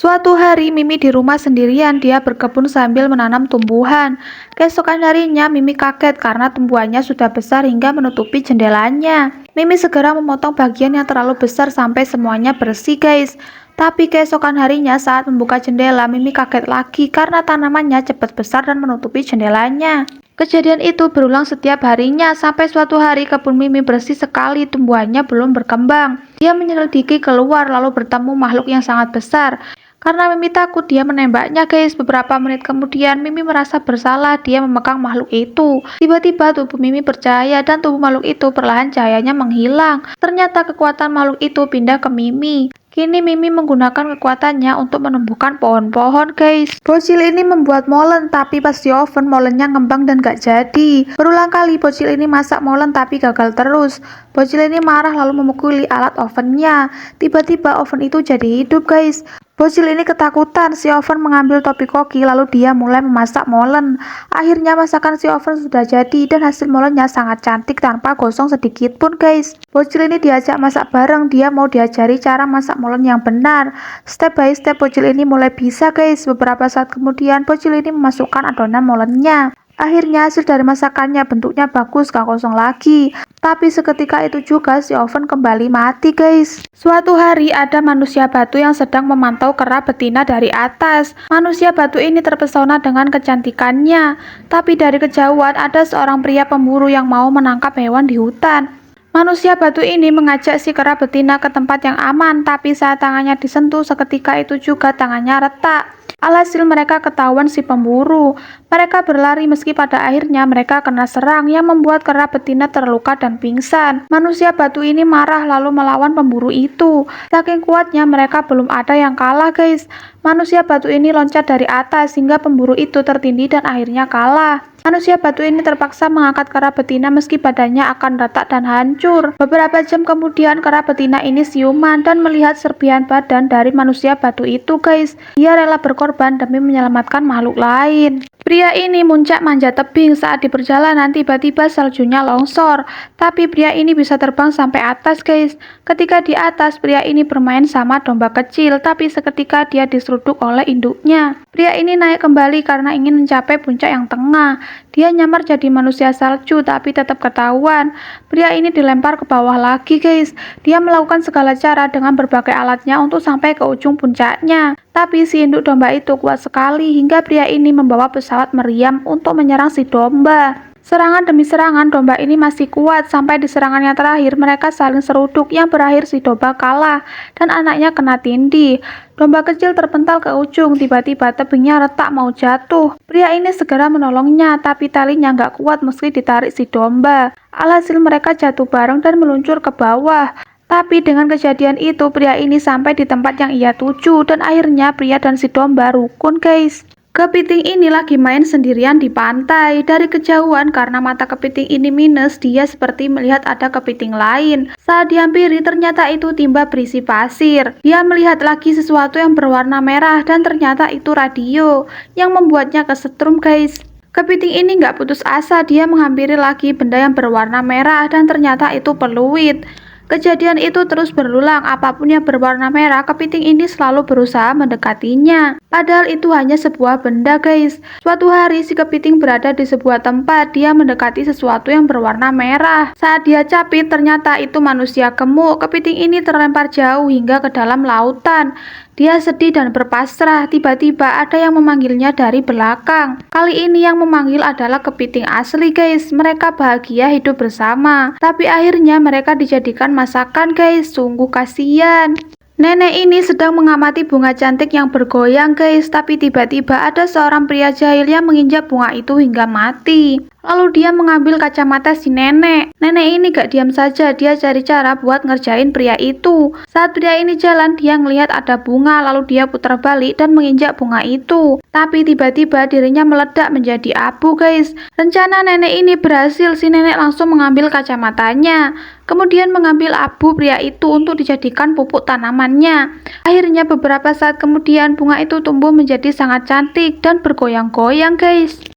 Suatu hari Mimi di rumah sendirian, dia berkebun sambil menanam tumbuhan. Keesokan harinya Mimi kaget karena tumbuhannya sudah besar hingga menutupi jendelanya. Mimi segera memotong bagian yang terlalu besar sampai semuanya bersih guys. Tapi keesokan harinya saat membuka jendela, Mimi kaget lagi karena tanamannya cepat besar dan menutupi jendelanya. Kejadian itu berulang setiap harinya sampai suatu hari kebun Mimi bersih sekali, tumbuhannya belum berkembang. Dia menyelidiki keluar lalu bertemu makhluk yang sangat besar. Karena Mimi takut dia menembaknya guys. Beberapa menit kemudian Mimi merasa bersalah dia memegang makhluk itu. Tiba-tiba tubuh Mimi bercahaya dan tubuh makhluk itu perlahan cahayanya menghilang. Ternyata kekuatan makhluk itu pindah ke Mimi. Kini Mimi menggunakan kekuatannya untuk menumbuhkan pohon-pohon guys. Bocil ini membuat molen tapi pas di oven molennya ngembang dan gak jadi. Berulang kali bocil ini masak molen tapi gagal terus. Bocil ini marah lalu memukuli alat ovennya. Tiba-tiba oven itu jadi hidup guys. Bocil ini ketakutan, si oven mengambil topi koki lalu dia mulai memasak molen. Akhirnya masakan si oven sudah jadi dan hasil molennya sangat cantik tanpa gosong sedikit pun guys. Bocil ini diajak masak bareng, dia mau diajari cara masak molen yang benar. Step by step bocil ini mulai bisa guys. Beberapa saat kemudian bocil ini memasukkan adonan molennya. Akhirnya hasil dari masakannya bentuknya bagus, gak kosong lagi. Tapi seketika itu juga si oven kembali mati guys. Suatu hari ada manusia batu yang sedang memantau kera betina dari atas. Manusia batu ini terpesona dengan kecantikannya. Tapi dari kejauhan ada seorang pria pemburu yang mau menangkap hewan di hutan. Manusia batu ini mengajak si kera betina ke tempat yang aman, tapi saat tangannya disentuh seketika itu juga tangannya retak. Alhasil mereka ketahuan si pemburu. Mereka berlari meski pada akhirnya mereka kena serang yang membuat kera betina terluka dan pingsan. Manusia batu ini marah lalu melawan pemburu itu. Saking kuatnya mereka belum ada yang kalah guys. Manusia batu ini loncat dari atas hingga pemburu itu tertindih dan akhirnya kalah. Manusia batu ini terpaksa mengangkat kera betina meski badannya akan retak dan hancur. Beberapa jam kemudian kera betina ini siuman dan melihat serpihan badan dari manusia batu itu guys. Dia rela berkorban demi menyelamatkan makhluk lain. Pria ini muncak manjat tebing. Saat di perjalanan tiba-tiba saljunya longsor. Tapi pria ini bisa terbang sampai atas guys. Ketika di atas pria ini bermain sama domba kecil. Tapi seketika dia diseruduk oleh induknya. Pria ini naik kembali karena ingin mencapai puncak yang tengah. Dia nyamar jadi manusia salju tapi tetap ketahuan. Pria ini dilempar ke bawah lagi guys. Dia melakukan segala cara dengan berbagai alatnya untuk sampai ke ujung puncaknya. Tapi si induk domba itu kuat sekali hingga pria ini membawa pesawat meriam untuk menyerang si domba. Serangan demi serangan domba ini masih kuat sampai di serangannya terakhir mereka saling seruduk yang berakhir si domba kalah dan anaknya kena tindih. Domba kecil terpental ke ujung, tiba-tiba tebingnya retak mau jatuh. Pria ini segera menolongnya tapi talinya nggak kuat meski ditarik si domba. Alhasil mereka jatuh bareng dan meluncur ke bawah. Tapi dengan kejadian itu pria ini sampai di tempat yang ia tuju dan akhirnya pria dan si domba rukun guys. Kepiting ini lagi main sendirian di pantai. Dari kejauhan karena mata kepiting ini minus, dia seperti melihat ada kepiting lain. Saat dihampiri ternyata itu timba berisi pasir. Dia melihat lagi sesuatu yang berwarna merah dan ternyata itu radio yang membuatnya kesetrum guys. Kepiting ini nggak putus asa, dia menghampiri lagi benda yang berwarna merah dan ternyata itu peluit. Kejadian itu terus berulang, apapun yang berwarna merah, kepiting ini selalu berusaha mendekatinya. Padahal itu hanya sebuah benda guys. Suatu hari si kepiting berada di sebuah tempat, dia mendekati sesuatu yang berwarna merah. Saat dia capit ternyata itu manusia gemuk. Kepiting ini terlempar jauh hingga ke dalam lautan. Dia sedih dan berpasrah. Tiba-tiba ada yang memanggilnya dari belakang. Kali ini yang memanggil adalah kepiting asli guys. Mereka bahagia hidup bersama. Tapi akhirnya mereka dijadikan masakan guys. Sungguh kasihan. Nenek ini sedang mengamati bunga cantik yang bergoyang guys. Tapi tiba-tiba ada seorang pria jahil yang menginjak bunga itu hingga mati. Lalu dia mengambil kacamata si nenek. Nenek ini gak diam saja, dia cari cara buat ngerjain pria itu. Saat pria ini jalan, dia ngelihat ada bunga, lalu dia putar balik dan menginjak bunga itu. Tapi tiba-tiba dirinya meledak menjadi abu guys. Rencana nenek ini berhasil, si nenek langsung mengambil kacamatanya. Kemudian mengambil abu pria itu untuk dijadikan pupuk tanamannya. Akhirnya beberapa saat kemudian bunga itu tumbuh menjadi sangat cantik dan bergoyang-goyang guys.